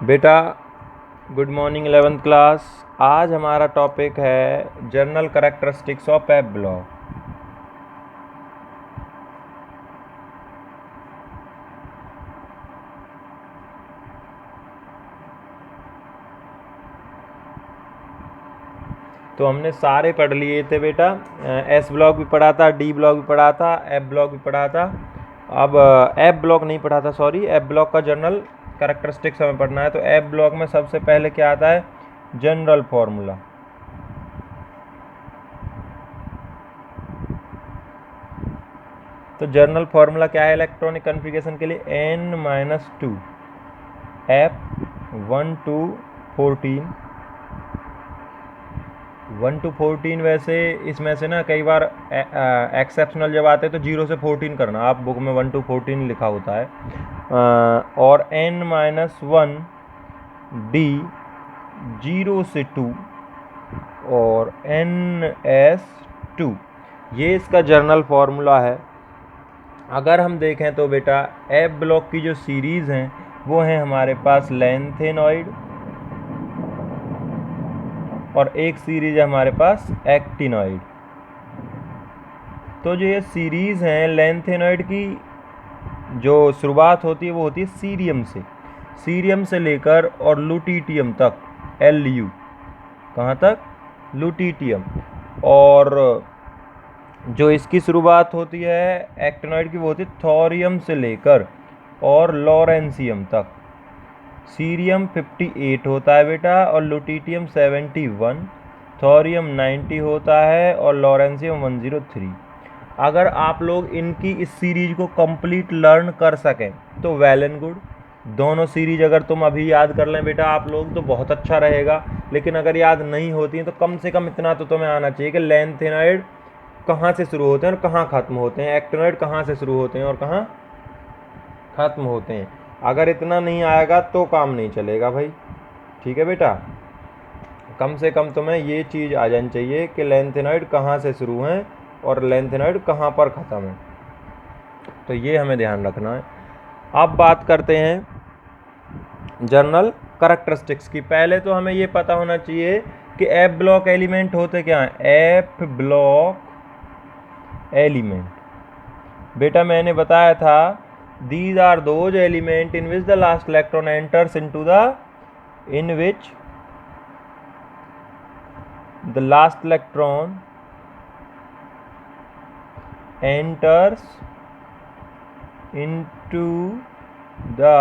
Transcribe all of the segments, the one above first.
बेटा good morning 11th class. आज हमारा टॉपिक है general characteristics of app block. तो हमने सारे पढ़ लिए थे बेटा। एस ब्लॉक भी पढ़ा था, डी ब्लॉक भी पढ़ा था, एफ ब्लॉक भी पढ़ा था। अब एफ ब्लॉक नहीं पढ़ा था, सॉरी। एफ ब्लॉक का जनरल कैरेक्टरिस्टिक्स हमें पढ़ना है। तो एफ ब्लॉक में सबसे पहले क्या आता है? General formula. तो जनरल फार्मूला क्या है इलेक्ट्रॉनिक कन्फिगरेशन के लिए? n-2 F 1 to 14। 1 to 14 वैसे इसमें से ना कई बार एक्सेप्शनल जब आते हैं तो 0 से 14 करना। आप बुक में 1 to 14 लिखा होता है। और n-1 डी 0 से 2 और ns2 ये इसका जनरल फार्मूला है। अगर हम देखें तो बेटा एफ ब्लॉक की जो सीरीज़ हैं वो हैं हमारे पास लैंथेनॉइड, और एक सीरीज़ है हमारे पास एक्टिनॉइड। तो जो ये सीरीज़ हैं लैंथेनॉइड की जो शुरुआत होती है वो होती है सीरियम से। सीरियम से लेकर और लुटीटियम तक, LU कहाँ तक? लुटीटियम। और जो इसकी शुरुआत होती है एक्टिनॉइड की वो होती है थोरियम से लेकर और लॉरेंसियम तक। सीरियम 58 होता है बेटा और लुटीटियम 71, थोरियम 90 होता है और लॉरेंसियम 103। अगर आप लोग इनकी इस सीरीज को कंप्लीट लर्न कर सकें तो वेल एंड गुड। दोनों सीरीज अगर तुम अभी याद कर लें बेटा आप लोग तो बहुत अच्छा रहेगा। लेकिन अगर याद नहीं होती तो कम से कम इतना तो तुम्हें आना चाहिए कि लैंथेनॉइड कहाँ से शुरू होते हैं और कहाँ ख़त्म होते हैं, एक्टिनॉइड कहाँ से शुरू होते हैं और कहाँ ख़त्म होते हैं। अगर इतना नहीं आएगा तो काम नहीं चलेगा भाई। ठीक है बेटा, कम से कम तुम्हें ये चीज़ आ जानी चाहिए कि लैंथेनॉइड कहाँ से शुरू हैं और लैंथेनॉइड कहाँ पर ख़त्म है। तो ये हमें ध्यान रखना है। अब बात करते हैं जनरल कैरेक्टरिस्टिक्स की। पहले तो हमें ये पता होना चाहिए कि एफ ब्लॉक एलिमेंट होते क्या हैं। एफ ब्लॉक एलिमेंट बेटा मैंने बताया था these are those element in which the last electron enters into in which the last electron enters into the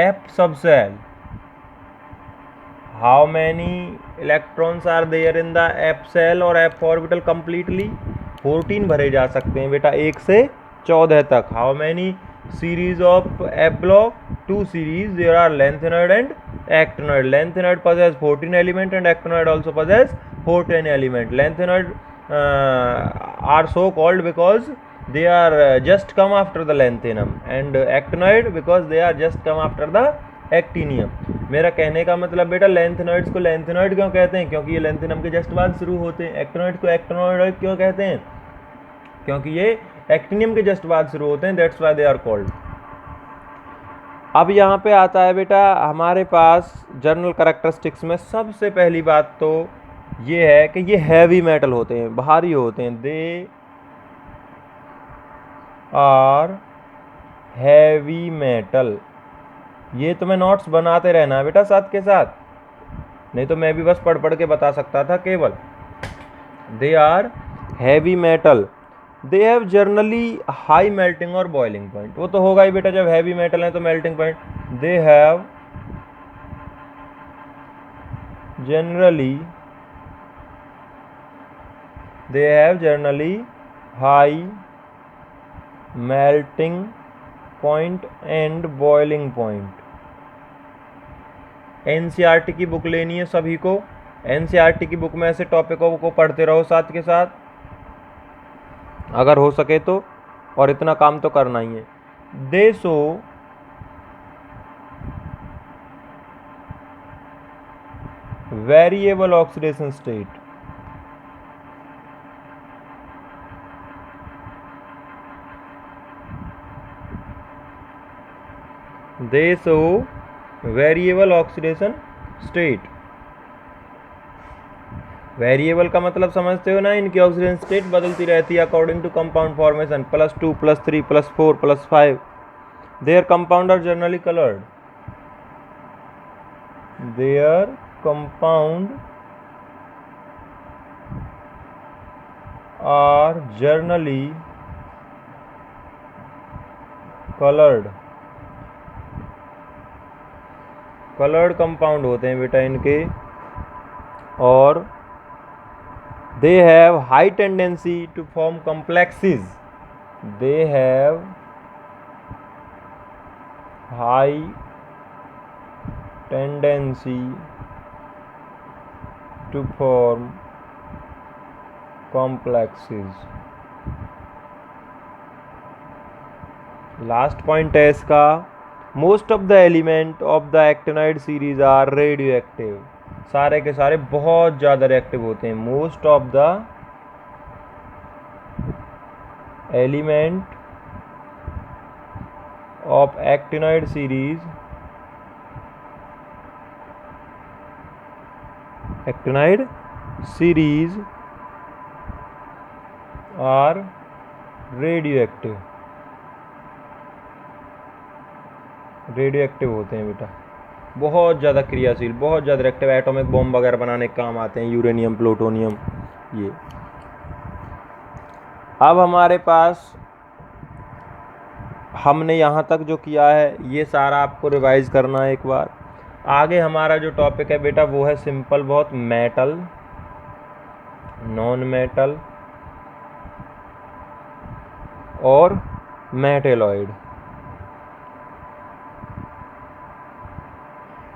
F subcell. How many electrons are there in the F cell or F orbital completely? 14 भरे जा सकते हैं बेटा 1 से 14 तक। How many series of F block? 2 series. There are lengthenoid and actinoid. Lengthenoid possess 14 element and actinoid also possess 14 element. Lengthenoid are so called because they are just come after the lanthanum, and actinoid because they are just come after the actinium. मेरा कहने का मतलब बेटा lanthanoids को lanthanoid क्यों कहते हैं? क्योंकि ये लैंथेनम के जस्ट बाद शुरू होते हैं। एक्टिनॉइड को एक्टिनॉइड क्यों कहते हैं? क्योंकि ये एक्टिनियम के जस्ट बाद शुरू होते हैं, that's why they are called. अब यहाँ पे आता है बेटा हमारे पास जनरल कैरेक्टरिस्टिक्स में सबसे पहली बात तो ये है कि ये हैवी मेटल होते हैं, भारी होते हैं। They are heavy metal. ये तुम्हें नोट्स बनाते रहना है बेटा साथ के साथ, नहीं तो मैं भी बस पढ़ पढ़ के बता सकता था केवल। They are heavy metal, they have generally high melting और बॉइलिंग पॉइंट। वो तो होगा ही बेटा, जब हैवी मेटल है तो melting point. They have generally high melting point and boiling point. NCERT की बुक लेनी है सभी को। एनसीईआरटी की बुक में ऐसे टॉपिकों को पढ़ते रहो साथ के साथ अगर हो सके तो, और इतना काम तो करना ही है। दे शो वेरिएबल ऑक्सीडेशन स्टेट। दे show variable oxidation state. Variable का मतलब समझते हो ना, इनकी ऑक्सीडेशन स्टेट बदलती रहती है according to compound formation, +2 +3 +4 +5। Their compound are generally coloured. Their compound are generally coloured. Coloured compound होते हैं बेटा इनके, और they have high tendency to form complexes। They have high tendency to form complexes। Last point है इसका, most of the element of the actinide series are radio active. सारे के सारे बहुत ज़्यादा रिएक्टिव होते हैं। Most of the element of actinide series, actinide series are radio active. Radio active होते हैं बेटा, बहुत ज़्यादा क्रियाशील, बहुत ज़्यादा रिएक्टिव, एटॉमिक बॉम्ब वगैरह बनाने के काम आते हैं, यूरेनियम प्लूटोनियम ये। अब हमारे पास हमने यहाँ तक जो किया है ये सारा आपको रिवाइज करना है एक बार। आगे हमारा जो टॉपिक है बेटा वो है सिंपल बहुत, मेटल, नॉन मेटल और मेटेलॉइड।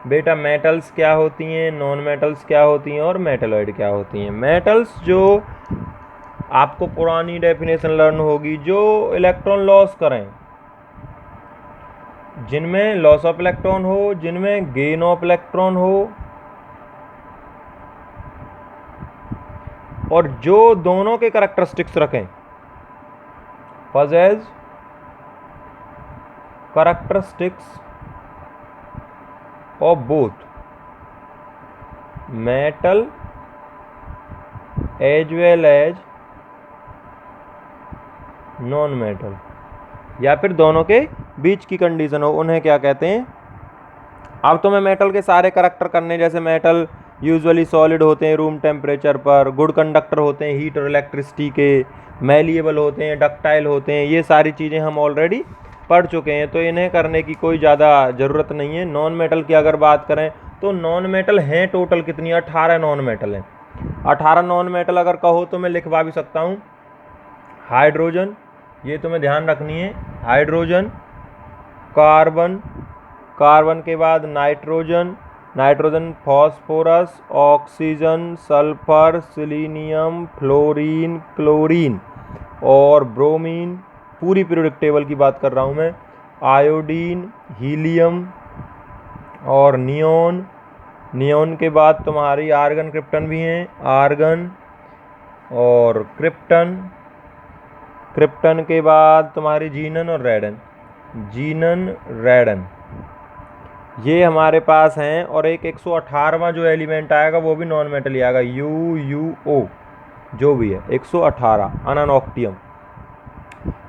बेटा मेटल्स क्या होती हैं, नॉन मेटल्स क्या होती हैं और मेटेलॉइड क्या होती हैं। मेटल्स जो आपको पुरानी डेफिनेशन लर्न होगी, जो इलेक्ट्रॉन लॉस करें, जिनमें लॉस ऑफ इलेक्ट्रॉन हो, जिनमें गेन ऑफ इलेक्ट्रॉन हो, और जो दोनों के कैरेक्टरिस्टिक्स रखें, possess characteristics of both metal as well as non metal, या फिर दोनों के बीच की कंडीशन हो, उन्हें क्या कहते हैं। अब तो मैं मेटल के सारे करैक्टर करने, जैसे मेटल यूजुअली सॉलिड होते हैं रूम टेम्परेचर पर, गुड कंडक्टर होते हैं हीट और इलेक्ट्रिसिटी के, मैलिएबल होते हैं, डक्टाइल होते हैं, ये सारी चीज़ें हम ऑलरेडी पढ़ चुके हैं, तो इन्हें करने की कोई ज़्यादा ज़रूरत नहीं है। नॉन मेटल की अगर बात करें तो नॉन मेटल हैं टोटल कितनी, 18 नॉन मेटल हैं। 18 नॉन मेटल अगर कहो तो मैं लिखवा भी सकता हूँ। हाइड्रोजन, ये तुम्हें ध्यान रखनी है, हाइड्रोजन, कार्बन, कार्बन के बाद nitrogen, nitrogen, phosphorus, oxygen, sulphur, selenium, fluorine, chlorine और ब्रोमीन, पूरी पीरियोडिक टेबल की बात कर रहा हूँ मैं, आयोडीन, हीलियम और नियोन। नियोन के बाद तुम्हारी आर्गन, क्रिप्टन भी हैं, आर्गन और क्रिप्टन। क्रिप्टन के बाद तुम्हारी जीनन और रेडन, जीनन, रेडन, ये हमारे पास हैं। और एक 118वां जो एलिमेंट आएगा वो भी नॉन मेटल ही आएगा, UuO, जो भी है 118, अनोक्टियम।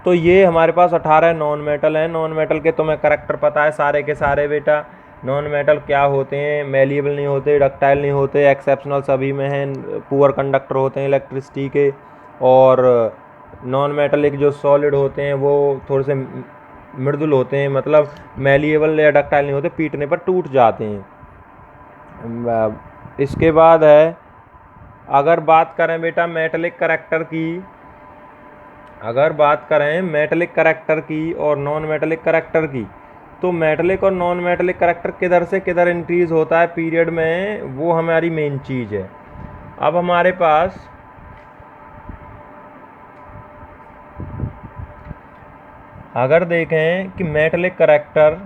तो ये हमारे पास 18 नॉन मेटल हैं। नॉन मेटल के तुम्हें करैक्टर पता है सारे के सारे बेटा। नॉन मेटल क्या होते हैं, मेलिएबल नहीं होते, डक्टाइल नहीं होते, एक्सेप्शनल सभी में हैं, पुअर कंडक्टर होते हैं इलेक्ट्रिसिटी के, और नॉन मेटलिक जो सॉलिड होते हैं वो थोड़े से मृदुल होते हैं, मतलब मेलिएबल या डक्टाइल नहीं होते, पीटने पर टूट जाते हैं। इसके बाद है, अगर बात करें बेटा मेटलिक करैक्टर की, अगर बात करें मेटलिक करैक्टर की और नॉन मेटलिक करैक्टर की, तो मेटलिक और नॉन मेटलिक करैक्टर किधर से किधर इंक्रीज होता है पीरियड में, वो हमारी मेन चीज़ है। अब हमारे पास अगर देखें कि मेटलिक करैक्टर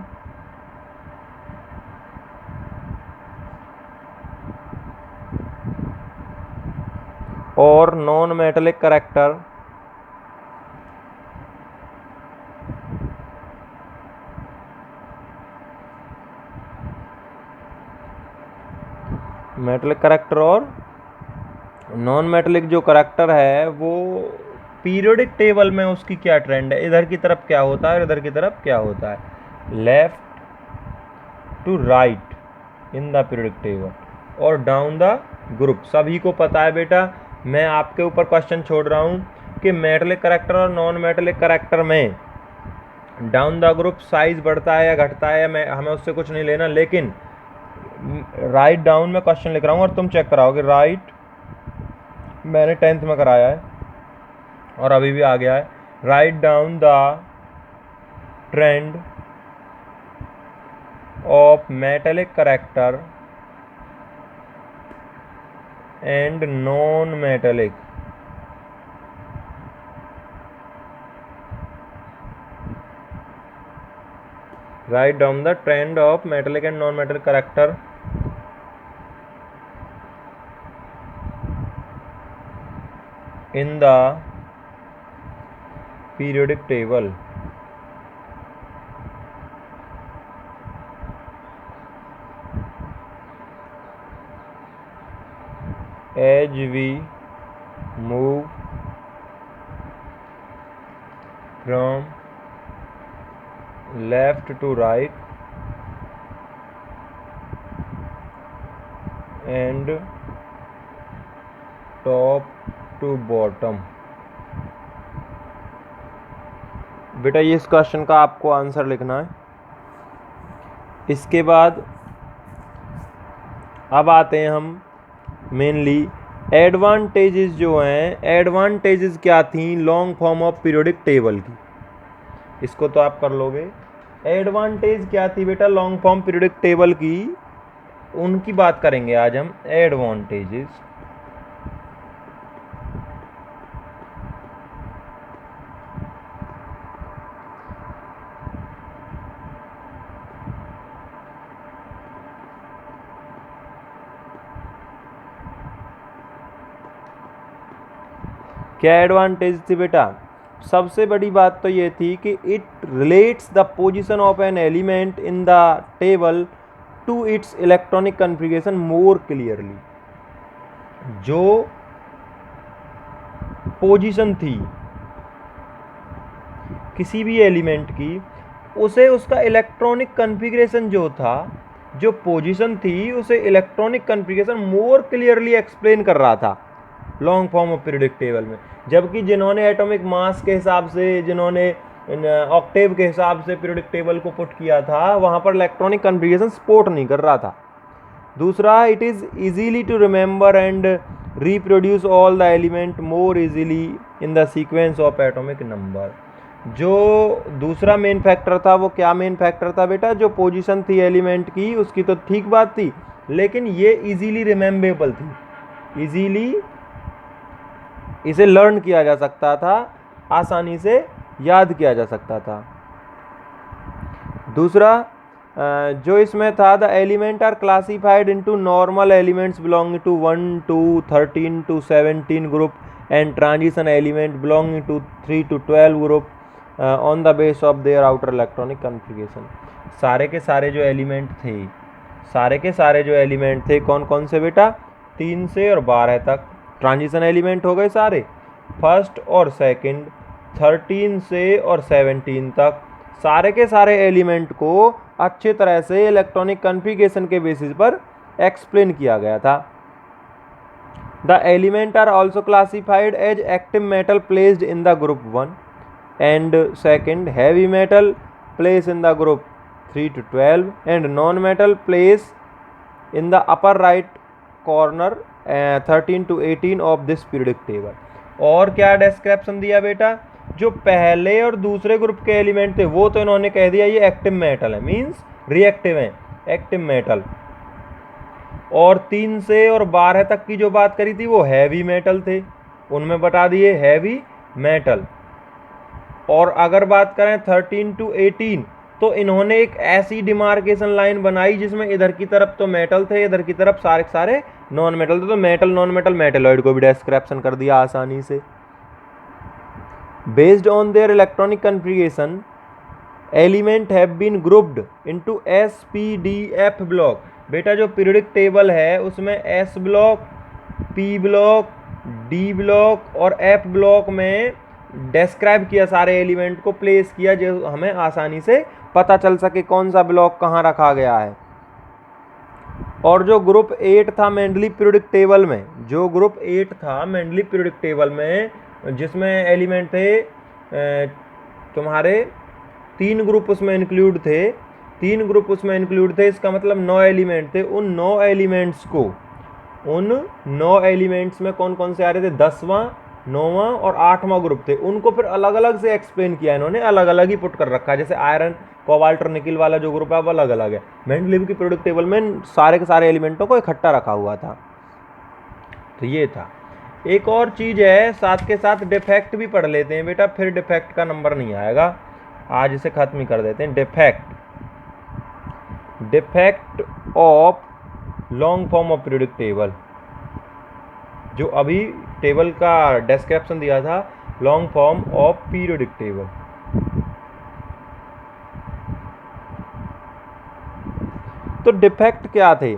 और non metallic character metallic character और नॉन मेटलिक जो करेक्टर है वो पीरियोडिक टेबल में उसकी क्या ट्रेंड है, इधर की तरफ क्या होता है और इधर की तरफ क्या होता है, left to right in the periodic table और डाउन द ग्रुप। सभी को पता है बेटा, मैं आपके ऊपर क्वेश्चन छोड़ रहा हूँ कि मेटलिक करेक्टर और नॉन मेटलिक करेक्टर में डाउन द ग्रुप साइज बढ़ता है या घटता है, मैं हमें उससे कुछ नहीं लेना, लेकिन राइट डाउन में क्वेश्चन लिख रहा हूँ और तुम चेक कराओगे। राइट मैंने 10th में कराया है और अभी भी आ गया है। Write down the trend of metallic character and non metallic. Write down the trend of metallic and non-metallic character in the periodic table. As we move from left to right and top to bottom। बेटा ये इस question का आपको answer लिखना है। इसके बाद अब आते हैं हम मेनली एडवांटेजेस जो हैं। एडवांटेजेस क्या थी long form of periodic table की, इसको तो आप कर लोगे। एडवांटेज क्या थी बेटा लॉन्ग फॉर्म पीरियोडिक टेबल की, उनकी बात करेंगे आज हम। एडवांटेजेस क्या एडवांटेज थी बेटा, सबसे बड़ी बात तो ये थी कि it relates the position of an element in the table to its electronic configuration more clearly. जो पोजीशन थी किसी भी एलिमेंट की, उसे उसका इलेक्ट्रॉनिक कॉन्फ़िगरेशन जो था, जो पोजीशन थी, उसे electronic configuration more clearly explain कर रहा था long form of periodic table में। जबकि जिन्होंने एटॉमिक मास के हिसाब से, जिन्होंने ऑक्टेव के हिसाब से पीरियोडिक टेबल को पुट किया था, वहाँ पर इलेक्ट्रॉनिक कॉन्फ़िगरेशन सपोर्ट नहीं कर रहा था। दूसरा, it is easily to remember and reproduce all the element more easily in the sequence of atomic number. जो दूसरा मेन फैक्टर था वो क्या मेन फैक्टर था बेटा, जो पोजीशन थी एलिमेंट की उसकी तो ठीक बात थी, लेकिन ये इजीली रिमेम्बरेबल थी, इजीली इसे लर्न किया जा सकता था, आसानी से याद किया जा सकता था। दूसरा जो इसमें था, the element are classified into normal elements belonging to 1 to 13 to 17 group and transition element belonging to 3 to 12 group on the base of their outer electronic configuration. सारे के सारे जो एलिमेंट थे, सारे के सारे जो एलिमेंट थे कौन कौन से बेटा, 3 से और 12 तक ट्रांजिशन एलिमेंट हो गए सारे, फर्स्ट और सेकंड, 13 से और 17 तक, सारे के सारे एलिमेंट को अच्छे तरह से इलेक्ट्रॉनिक कॉन्फ़िगरेशन के बेसिस पर एक्सप्लेन किया गया था। The element are also classified as active metal placed in the group 1 and second, heavy metal place in the group 3 to 12 and non metal place in the upper right corner 13 to 18 of this periodic table. और क्या description दिया बेटा, जो पहले और दूसरे group के element थे वो तो इन्होंने कह दिया ये एक्टिव मेटल है, मींस रिएक्टिव हैं, एक्टिव मेटल। और 3 से और 12 तक की जो बात करी थी वो हैवी मेटल थे, उनमें बता दिए हैवी मेटल। और अगर बात करें 13 to 18, तो इन्होंने एक ऐसी डिमार्केशन लाइन बनाई जिसमें इधर की तरफ तो मेटल थे, इधर की तरफ सारे सारे नॉन मेटल थे, तो मेटल नॉन मेटल मेटेलॉइड को भी डिस्क्रिप्शन कर दिया आसानी से। Based on their electronic configuration element have been grouped into SPDF block. बेटा जो पीरियोडिक टेबल है उसमें S block, P block, D block और एफ ब्लॉक में डिस्क्राइब किया सारे एलिमेंट को, प्लेस किया जो हमें आसानी से पता चल सके कौन सा ब्लॉक कहाँ रखा गया है। और जो ग्रुप 8 था मेंडली पीरियोडिक टेबल में, जो ग्रुप 8 था मेंडली पीरियोडिक टेबल में, जिसमें एलिमेंट थे तुम्हारे 3 ग्रुप उसमें इंक्लूड थे, 3 ग्रुप उसमें इंक्लूड थे, इसका मतलब 9 एलिमेंट थे। उन 9 एलिमेंट्स में कौन कौन से आ रहे थे, 10वां, 9वां और 8वां ग्रुप थे। उनको फिर अलग अलग से एक्सप्लेन किया इन्होंने, अलग अलग ही पुट कर रखा है। जैसे आयरन, कोबाल्ट और निकिल वाला जो ग्रुप है वो अलग अलग है। मेंडलीव की पीरियोडिक टेबल में सारे के सारे एलिमेंटों को इकट्ठा रखा हुआ था। तो ये था। एक और चीज़ है, साथ के साथ डिफेक्ट भी पढ़ लेते हैं बेटा, फिर डिफेक्ट का नंबर नहीं आएगा, आज इसे खत्म ही कर देते हैं। Defect of long form of periodic table, जो अभी टेबल का डिस्क्रिप्शन दिया था, long form of periodic table. तो डिफेक्ट क्या थे?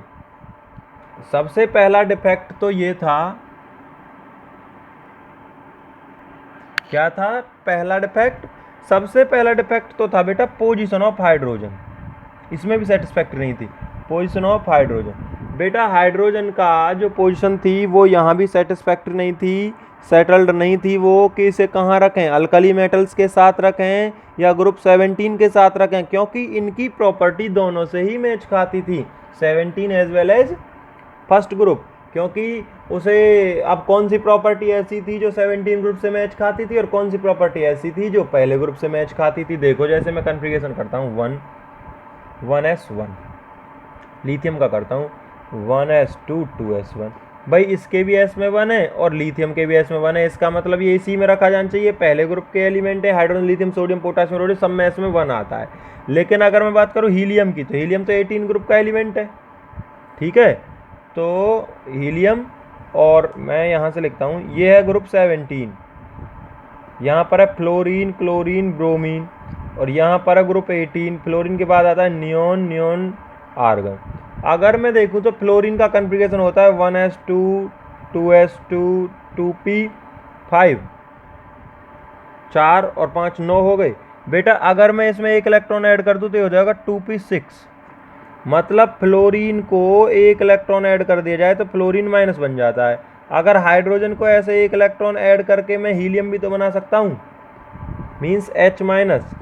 सबसे पहला डिफेक्ट तो ये था, क्या था पहला डिफेक्ट? सबसे पहला डिफेक्ट तो था बेटा पोजीशन ऑफ हाइड्रोजन। इसमें भी सेटिस्फैक्ट्री नहीं थी, पोजीशन ऑफ हाइड्रोजन। बेटा हाइड्रोजन का जो पोजीशन थी वो यहाँ भी सेटिस्फैक्ट्री नहीं थी, सेटल्ड नहीं थी वो, कि इसे कहाँ रखें, अल्कली मेटल्स के साथ रखें या ग्रुप 17 के साथ रखें, क्योंकि इनकी प्रॉपर्टी दोनों से ही मैच खाती थी, 17 as well as first group. क्योंकि उसे अब कौन सी प्रॉपर्टी ऐसी थी जो 17 ग्रुप से मैच खाती थी और कौन सी प्रॉपर्टी ऐसी थी जो पहले ग्रुप से मैच खाती थी? देखो जैसे मैं कन्फिगरेशन करता हूँ 1s1, लिथियम का करता हूँ 1s2 2s1। भाई इसके भी एस में 1 है और लिथियम के भी एस में 1 है, इसका मतलब ये इसी में रखा जाना चाहिए। पहले ग्रुप के एलिमेंट है, hydrogen, lithium, sodium, potassium, rhodium, सब में एस में 1 आता है। लेकिन अगर मैं बात करूँ हीलियम की, तो हीलियम तो 18 ग्रुप का एलिमेंट है, ठीक है। तो हीलियम, और मैं यहाँ से लिखता हूँ ये है ग्रुप 17, यहाँ पर है फ्लोरीन, क्लोरीन, ब्रोमीन, और यहाँ पर है ग्रुप 18। फ्लोरीन के बाद आता है नियोन, नियोन, आर्गन। अगर मैं देखूँ तो फ्लोरीन का कन्फिगरेशन होता है 1s2 2s2 2p5, 4 और 5 9 हो गए बेटा। अगर मैं इसमें एक इलेक्ट्रॉन ऐड कर दूँ तो हो जाएगा 2p6, मतलब फ्लोरीन को एक इलेक्ट्रॉन ऐड कर दिया जाए तो फ्लोरीन माइनस बन जाता है। अगर हाइड्रोजन को ऐसे एक इलेक्ट्रॉन ऐड करके मैं हीलियम भी तो बना सकता हूँ, मीन्स H माइनस।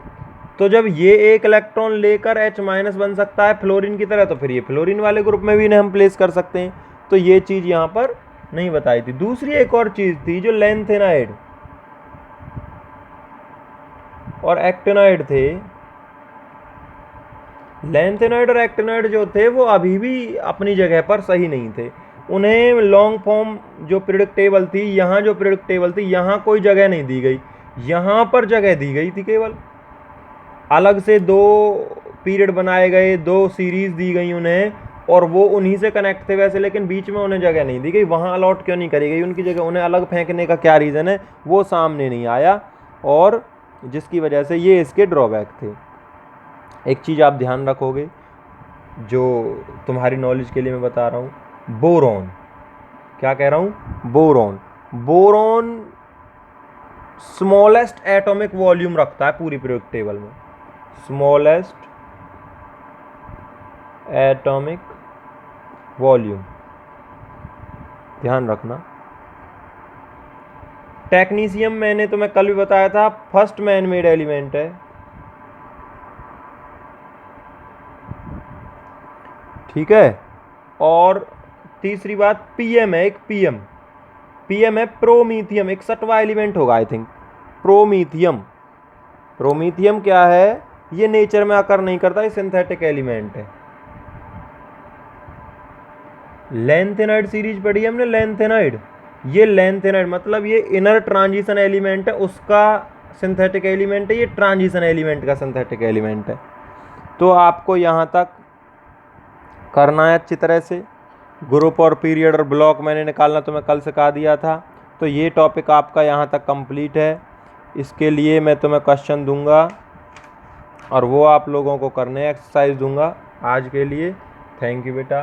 तो जब ये एक इलेक्ट्रॉन लेकर H माइनस बन सकता है फ्लोरीन की तरह, तो फिर ये फ्लोरीन वाले ग्रुप में भी इन्हें हम प्लेस कर सकते हैं। तो ये चीज़ यहाँ पर नहीं बताई थी। दूसरी एक और चीज़ थी, जो लैंथेनाइड और एक्टिनाइड थे, लैंथेनाइड और एक्टिनाइड जो थे वो अभी भी अपनी जगह पर सही नहीं थे। उन्हें लॉन्ग फॉर्म जो पीरियोडिक टेबल थी, यहाँ जो पीरियोडिक टेबल थी, यहाँ कोई जगह नहीं दी गई, यहाँ पर जगह दी गई थी। केवल अलग से 2 पीरियड बनाए गए, 2 सीरीज दी गई उन्हें, और वो उन्हीं से कनेक्ट थे वैसे, लेकिन बीच में उन्हें जगह नहीं दी गई। वहाँ अलॉट क्यों नहीं करी गई उनकी जगह? उन्हें अलग फेंकने का क्या रीज़न है वो सामने नहीं आया, और जिसकी वजह से ये इसके ड्रॉबैक थे। एक चीज़ आप ध्यान रखोगे, जो तुम्हारी नॉलेज के लिए मैं बता रहा हूँ, बोरॉन। क्या कह रहा हूँ? Boron. Boron smallest atomic volume रखता है पूरी पीरियोडिक टेबल में, स्मॉलेस्ट एटॉमिक वॉल्यूम, ध्यान रखना। टेक्नीशियम मैंने तुम्हें कल भी बताया था, फर्स्ट मैन मेड एलिमेंट है, ठीक है। और तीसरी बात पीएम है, एक पीएम है प्रोमीथियम, 61वां एलिमेंट होगा आई थिंक, प्रोमीथियम। प्रोमीथियम क्या है? ये नेचर में अकर नहीं करता, ये सिंथेटिक एलिमेंट है। लैंथेनाइड सीरीज पढ़ी हमने, लैंथेनाइड, ये लैंथेनाइड मतलब ये इनर ट्रांजिशन एलिमेंट है, उसका सिंथेटिक एलिमेंट है, ये ट्रांजिशन एलिमेंट का सिंथेटिक एलिमेंट है। तो आपको यहाँ तक करना है अच्छी तरह से। ग्रुप और पीरियड और ब्लॉक मैंने निकालना तो मैं कल सिखा दिया था। तो ये टॉपिक आपका यहाँ तक कंप्लीट है। इसके लिए मैं तुम्हें क्वेश्चन दूंगा और वो आप लोगों को करने एक्सरसाइज दूंगा। आज के लिए थैंक यू बेटा।